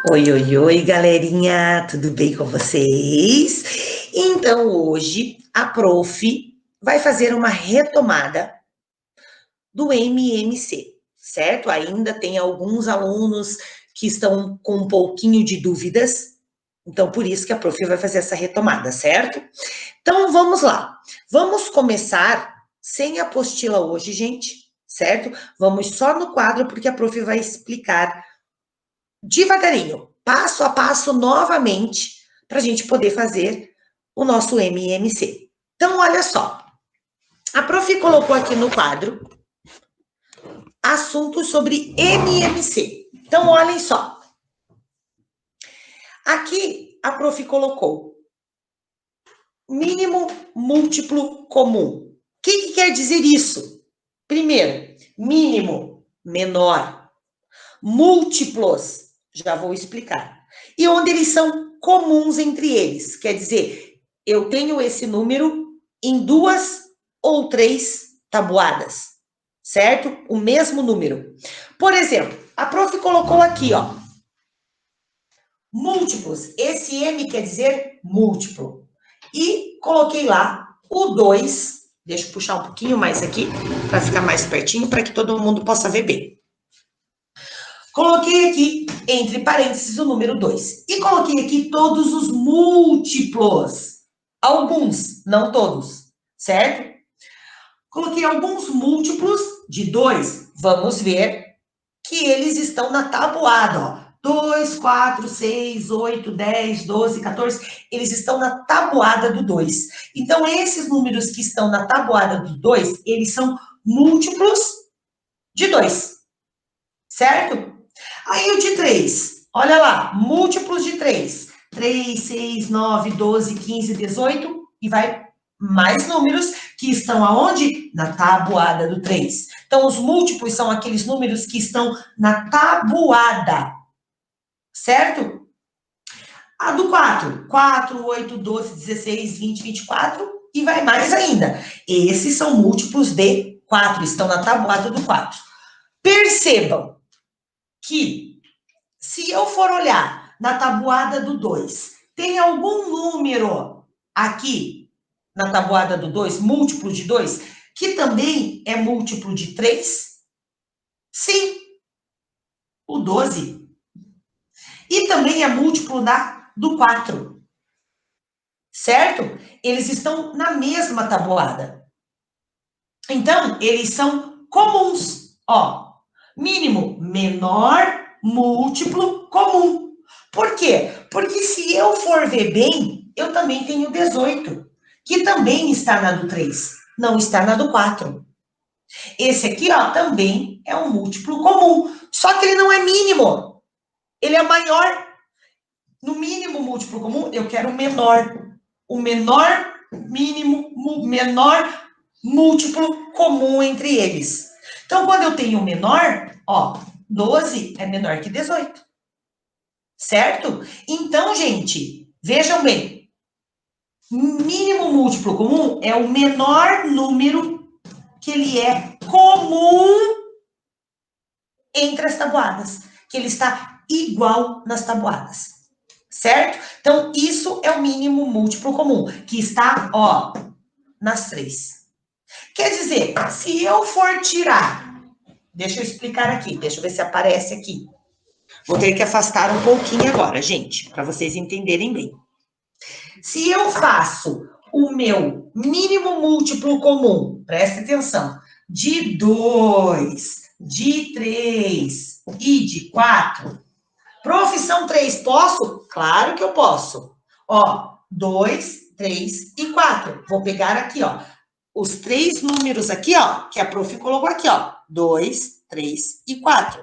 Oi, oi, oi, galerinha, tudo bem com vocês? Então, hoje a prof vai fazer uma retomada do MMC, certo? Ainda tem alguns alunos que estão com um pouquinho de dúvidas, então por isso que a prof vai fazer essa retomada, certo? Então, vamos lá. Vamos começar sem apostila hoje, gente, certo? Vamos só no quadro, porque a prof vai explicar devagarinho, passo a passo, novamente, para a gente poder fazer o nosso MMC. Então, olha só. A prof colocou aqui no quadro assuntos sobre MMC. Então, olhem só. Aqui, a prof colocou mínimo múltiplo comum. O que quer dizer isso? Primeiro, mínimo, menor. Múltiplos, já vou explicar. E onde eles são comuns entre eles. Quer dizer, eu tenho esse número em 2 ou 3 tabuadas, certo? O mesmo número. Por exemplo, a prof colocou aqui, ó, múltiplos. Esse M quer dizer múltiplo. E coloquei lá o 2, deixa eu puxar um pouquinho mais aqui, para ficar mais pertinho, para que todo mundo possa ver bem. Coloquei aqui, entre parênteses, o número 2. E coloquei aqui todos os múltiplos. Alguns, não todos, certo? Coloquei alguns múltiplos de 2. Vamos ver que eles estão na tabuada, ó. 2, 4, 6, 8, 10, 12, 14. Eles estão na tabuada do 2. Então, esses números que estão na tabuada do 2, eles são múltiplos de 2. Certo? Aí o de 3, olha lá, múltiplos de 3. 3, 6, 9, 12, 15, 18, e vai mais números que estão aonde? Na tabuada do 3. Então, os múltiplos são aqueles números que estão na tabuada, certo? A do 4, 4, 8, 12, 16, 20, 24, e vai mais ainda. Esses são múltiplos de 4, estão na tabuada do 4. Percebam que, se eu for olhar na tabuada do 2, tem algum número aqui na tabuada do 2, múltiplo de 2, que também é múltiplo de 3? Sim, o 12. E também é múltiplo do 4. Certo? Eles estão na mesma tabuada. Então, eles são comuns. Ó, mínimo, menor, múltiplo, comum. Por quê? Porque se eu for ver bem, eu também tenho 18, que também está na do 3, não está na do 4. Esse aqui, ó, também é um múltiplo comum, só que ele não é mínimo, ele é maior. No mínimo múltiplo comum, eu quero o menor. O menor mínimo, menor múltiplo comum entre eles. Então, quando eu tenho o menor, ó, 12 é menor que 18. Certo? Então, gente, vejam bem. Mínimo múltiplo comum é o menor número que ele é comum entre as tabuadas. Que ele está igual nas tabuadas. Certo? Então, isso é o mínimo múltiplo comum, que está, ó, nas 3. Quer dizer, se eu for tirar, deixa eu explicar aqui, deixa eu ver se aparece aqui. Vou ter que afastar um pouquinho agora, gente, para vocês entenderem bem. Se eu faço o meu mínimo múltiplo comum, presta atenção, de 2, de 3 e de 4, prof, são 3, posso? Claro que eu posso. Ó, 2, 3 e 4. Vou pegar aqui, ó, os 3 números aqui, ó, que a prof colocou aqui, ó. 2, 3 e 4.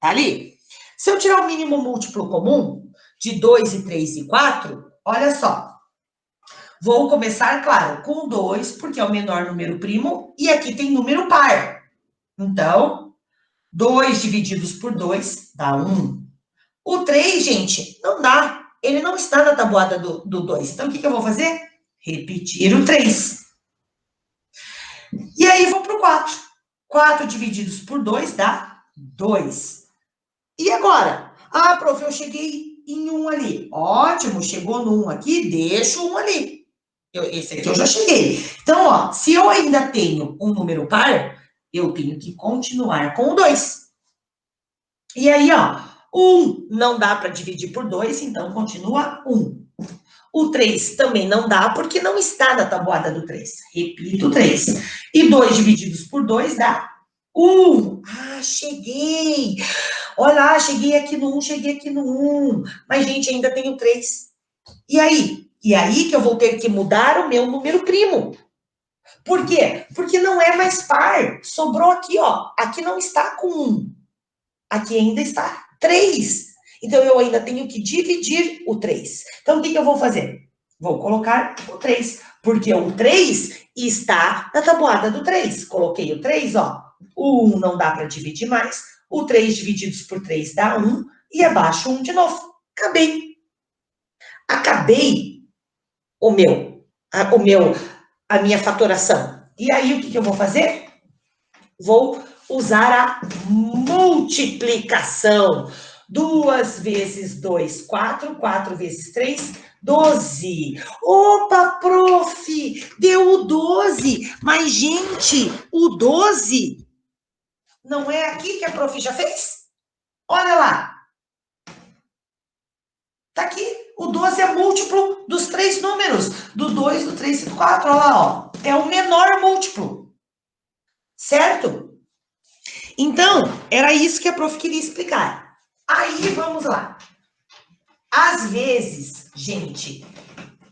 Tá ali? Se eu tirar o mínimo múltiplo comum de 2 e 3 e 4, olha só. Vou começar, claro, com 2, porque é o menor número primo, e aqui tem número par. Então, 2 divididos por 2 dá 1. O 3, gente, não dá. Ele não está na tabuada do 2. Então, o que eu vou fazer? Repetir o 3. E aí, vou para o 4. 4 divididos por 2 dá 2. E agora? Ah, prof, eu cheguei em 1 ali. Ótimo, chegou no 1 aqui, deixa o 1 ali. Esse aqui eu já cheguei. Então, ó, se eu ainda tenho um número par, eu tenho que continuar com o 2. E aí, ó, 1 não dá para dividir por 2, então continua 1. O 3 também não dá, porque não está na tabuada do 3. Repito, 3. E 2 divididos por 2 dá 1. Ah, cheguei! Olha lá, cheguei aqui no 1, cheguei aqui no 1. Mas, gente, ainda tenho 3. E aí? E aí que eu vou ter que mudar o meu número primo. Por quê? Porque não é mais par. Sobrou aqui, ó. Aqui não está com 1. Aqui ainda está 3. Então, eu ainda tenho que dividir o 3. Então, o que eu vou fazer? Vou colocar o 3. Porque o 3 está na tabuada do 3. Coloquei o 3, ó. O 1 não dá para dividir mais. O 3 divididos por 3 dá 1. E abaixo 1 de novo. Acabei. Acabei a minha fatoração. E aí, o que eu vou fazer? Vou usar a multiplicação. 2 vezes 2, 4. 4 vezes 3, 12. Opa, prof, deu o 12. Mas, gente, o 12 não é aqui que a prof já fez? Olha lá. Tá aqui. O 12 é múltiplo dos 3 números. Do 2, do 3 e do 4. Olha lá, ó. É o menor múltiplo. Certo? Então, era isso que a prof queria explicar. Aí, vamos lá. Às vezes, gente,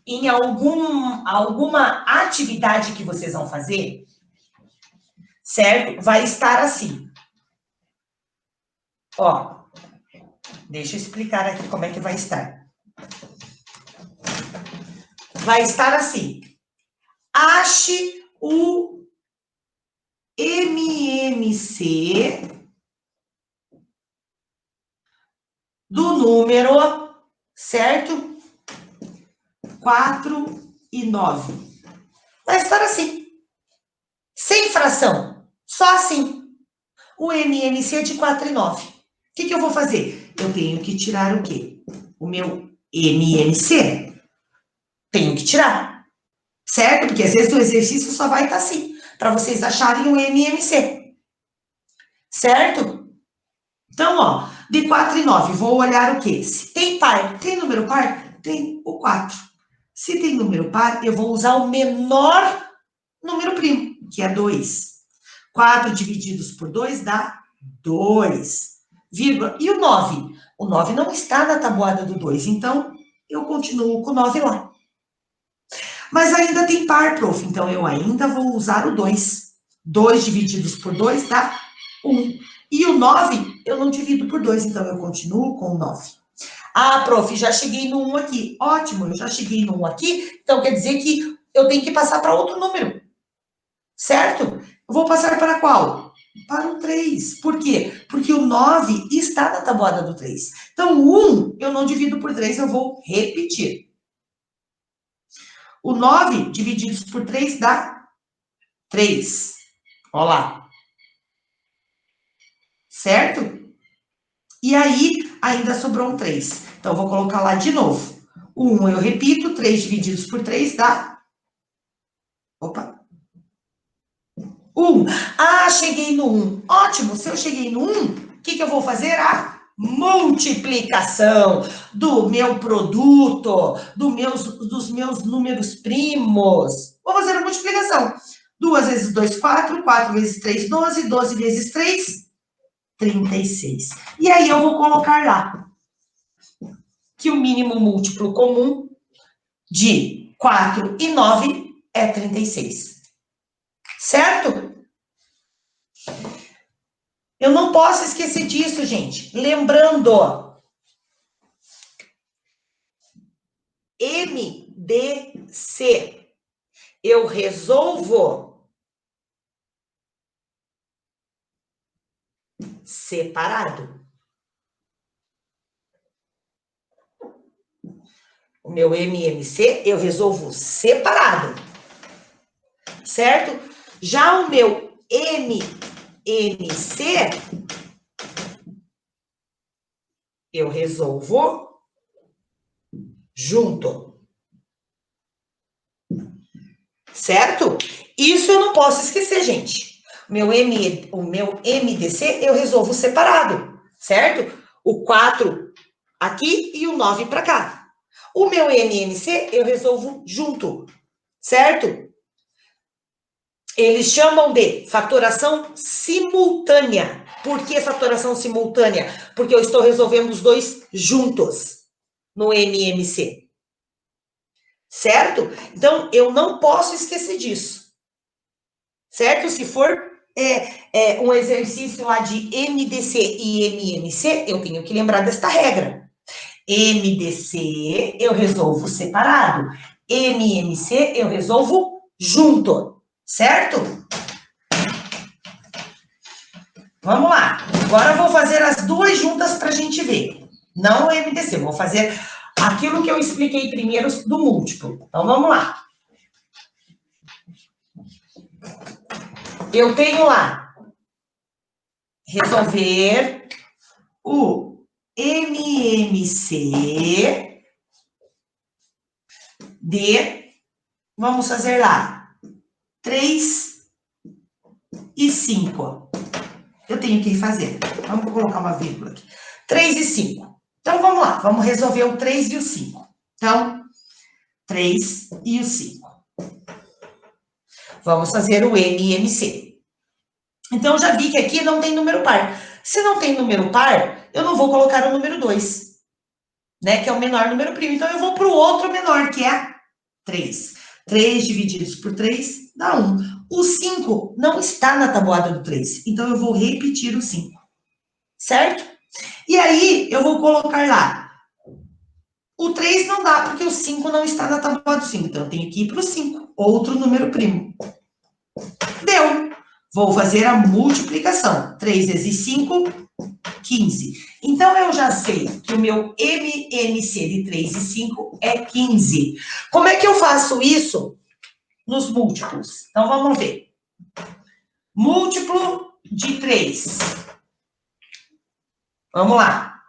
em alguma atividade que vocês vão fazer, certo? Vai estar assim. Ó, deixa eu explicar aqui como é que vai estar. Vai estar assim. Ache o MMC do número, certo? 4 e 9. Vai estar assim. Sem fração. Só assim. O MMC é de 4 e 9. O que eu vou fazer? Eu tenho que tirar o quê? O meu MMC. Tenho que tirar. Certo? Porque às vezes o exercício só vai estar assim. Para vocês acharem o MMC. Certo? Então, ó, de 4 e 9, vou olhar o quê? Se tem par, tem número par? Tem o 4. Se tem número par, eu vou usar o menor número primo, que é 2. 4 divididos por 2 dá 2. Vírgula. E o 9? O 9 não está na tabuada do 2, então eu continuo com o 9 lá. Mas ainda tem par, prof, então eu ainda vou usar o 2. 2 divididos por 2 dá 1. E o 9 eu não divido por 2, então eu continuo com o 9. Ah, prof, já cheguei no 1 aqui. Ótimo, eu já cheguei no 1 aqui, então quer dizer que eu tenho que passar para outro número. Certo? Eu vou passar para qual? Para o 3. Por quê? Porque o 9 está na tabuada do 3. Então, o 1 eu não divido por 3, eu vou repetir. O 9 divididos por 3 dá 3. Olha lá. Certo? E aí, ainda sobrou um 3. Então, eu vou colocar lá de novo. O 1 eu repito, 3 divididos por 3 dá... Opa. 1. Ah, cheguei no 1. Ótimo, se eu cheguei no 1, o que eu vou fazer? A multiplicação do meu produto, dos meus números primos. Vou fazer a multiplicação. 2 vezes 2, 4. 4 vezes 3, 12. 12 vezes 3, 36. E aí eu vou colocar lá que o mínimo múltiplo comum de 4 e 9 é 36. Certo? Eu não posso esquecer disso, gente. Lembrando, MDC, eu resolvo separado. O meu MMC, eu resolvo separado. Certo? Já o meu MMC, eu resolvo junto. Certo? Isso eu não posso esquecer, gente. O meu MDC eu resolvo separado, certo? O 4 aqui e o 9 para cá. O meu MMC eu resolvo junto, certo? Eles chamam de fatoração simultânea. Por que fatoração simultânea? Porque eu estou resolvendo os dois juntos no MMC. Certo? Então, eu não posso esquecer disso. Certo? Se for um exercício lá de MDC e MMC, eu tenho que lembrar desta regra. MDC eu resolvo separado. MMC eu resolvo junto. Certo? Vamos lá. Agora eu vou fazer as duas juntas para a gente ver. Não o MDC, vou fazer aquilo que eu expliquei primeiro do múltiplo. Então, vamos lá. Eu tenho lá, resolver o MMC de, vamos fazer lá, 3 e 5. Eu tenho que refazer. Vamos colocar uma vírgula aqui. 3 e 5. Então, vamos lá. Vamos resolver o 3 e o 5. Então, 3 e o 5. Vamos fazer o MMC. Então, já vi que aqui não tem número par. Se não tem número par, eu não vou colocar o número 2, né? Que é o menor número primo. Então, eu vou para o outro menor, que é 3. 3 divididos por 3 dá 1. O 5 não está na tabuada do 3. Então, eu vou repetir o 5. Certo? E aí, eu vou colocar lá. O 3 não dá, porque o 5 não está na tabuada do 5. Então, eu tenho que ir para o 5. Outro número primo. Deu. Vou fazer a multiplicação. 3 vezes 5, 15. Então, eu já sei que o meu MMC de 3 e 5 é 15. Como é que eu faço isso nos múltiplos? Então, vamos ver. Múltiplo de 3. Vamos lá.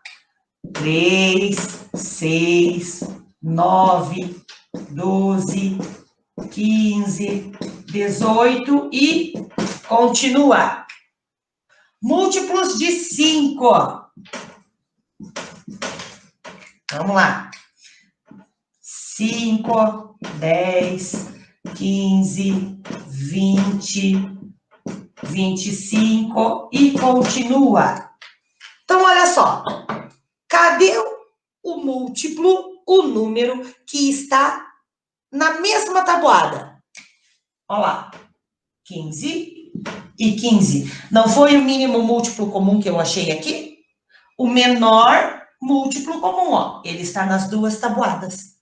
3, 6, 9, 12, 15, 18 e continua. Múltiplos de 5. Vamos lá. 5, 10, 15, 20, 25 e continua. Então, olha só. Cadê o múltiplo, o número que está na mesma tabuada? Olha lá. 15 e 15. Não foi o mínimo múltiplo comum que eu achei aqui? O menor múltiplo comum, ó. Ele está nas duas tabuadas.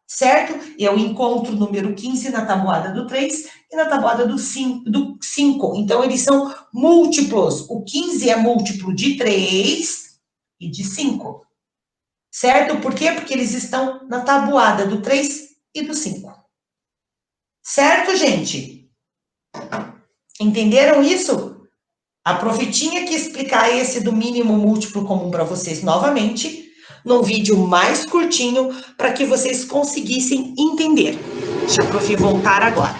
Certo? Eu encontro o número 15 na tabuada do 3 e na tabuada do 5. Então, eles são múltiplos. O 15 é múltiplo de 3 e de 5. Certo? Por quê? Porque eles estão na tabuada do 3 e do 5. Certo, gente? Entenderam isso? A prof tinha que explicar esse do mínimo múltiplo comum para vocês novamente, num vídeo mais curtinho, para que vocês conseguissem entender. Deixa a prof voltar agora.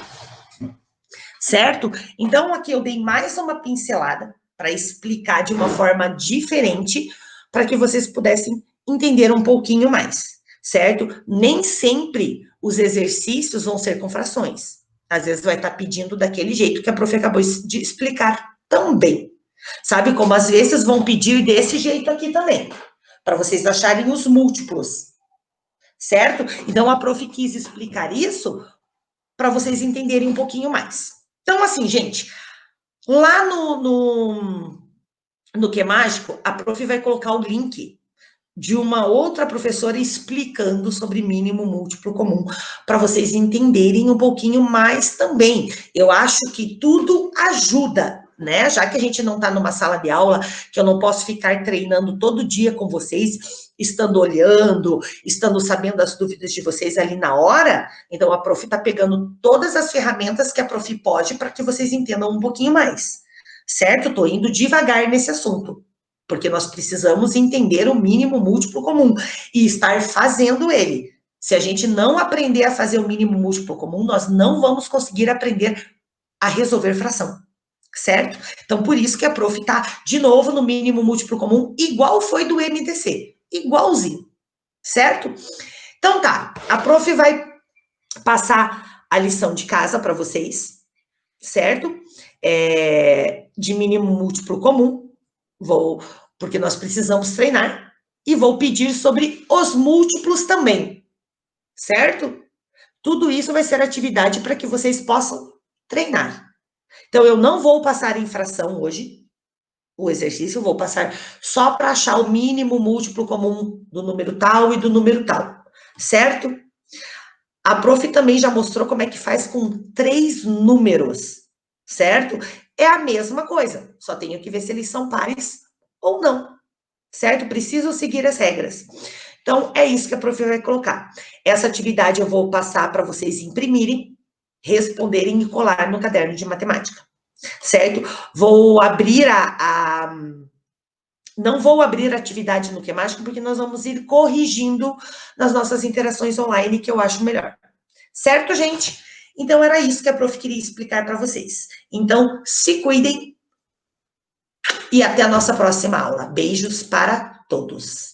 Certo? Então, aqui eu dei mais uma pincelada para explicar de uma forma diferente, para que vocês pudessem entender um pouquinho mais, certo? Nem sempre os exercícios vão ser com frações. Às vezes vai estar pedindo daquele jeito que a prof acabou de explicar também. Sabe como às vezes vão pedir desse jeito aqui também, para vocês acharem os múltiplos, certo? Então, a prof quis explicar isso para vocês entenderem um pouquinho mais. Então, assim, gente, lá no Que Mágico, a prof vai colocar o link de uma outra professora explicando sobre mínimo múltiplo comum, para vocês entenderem um pouquinho mais também. Eu acho que tudo ajuda, né? Já que a gente não está numa sala de aula, que eu não posso ficar treinando todo dia com vocês, estando olhando, estando sabendo as dúvidas de vocês ali na hora, então a prof está pegando todas as ferramentas que a prof pode para que vocês entendam um pouquinho mais, certo? Estou indo devagar nesse assunto, porque nós precisamos entender o mínimo múltiplo comum e estar fazendo ele. Se a gente não aprender a fazer o mínimo múltiplo comum, nós não vamos conseguir aprender a resolver fração, certo? Então, por isso que a prof está, de novo, no mínimo múltiplo comum, igual foi do MDC, igualzinho, certo? Então, tá, a prof vai passar a lição de casa para vocês, certo? De mínimo múltiplo comum, porque nós precisamos treinar, e vou pedir sobre os múltiplos também, certo? Tudo isso vai ser atividade para que vocês possam treinar. Então, eu não vou passar em fração hoje, o exercício, eu vou passar só para achar o mínimo múltiplo comum do número tal e do número tal, certo? A prof também já mostrou como é que faz com 3 números, certo? É a mesma coisa, só tenho que ver se eles são pares ou não, certo? Preciso seguir as regras. Então, é isso que a prof vai colocar. Essa atividade eu vou passar para vocês imprimirem, responderem e colar no caderno de matemática, certo? Vou abrir não vou abrir a atividade no Qmágico, porque nós vamos ir corrigindo nas nossas interações online, que eu acho melhor. Certo, gente? Então, era isso que a prof queria explicar para vocês. Então, se cuidem e até a nossa próxima aula. Beijos para todos.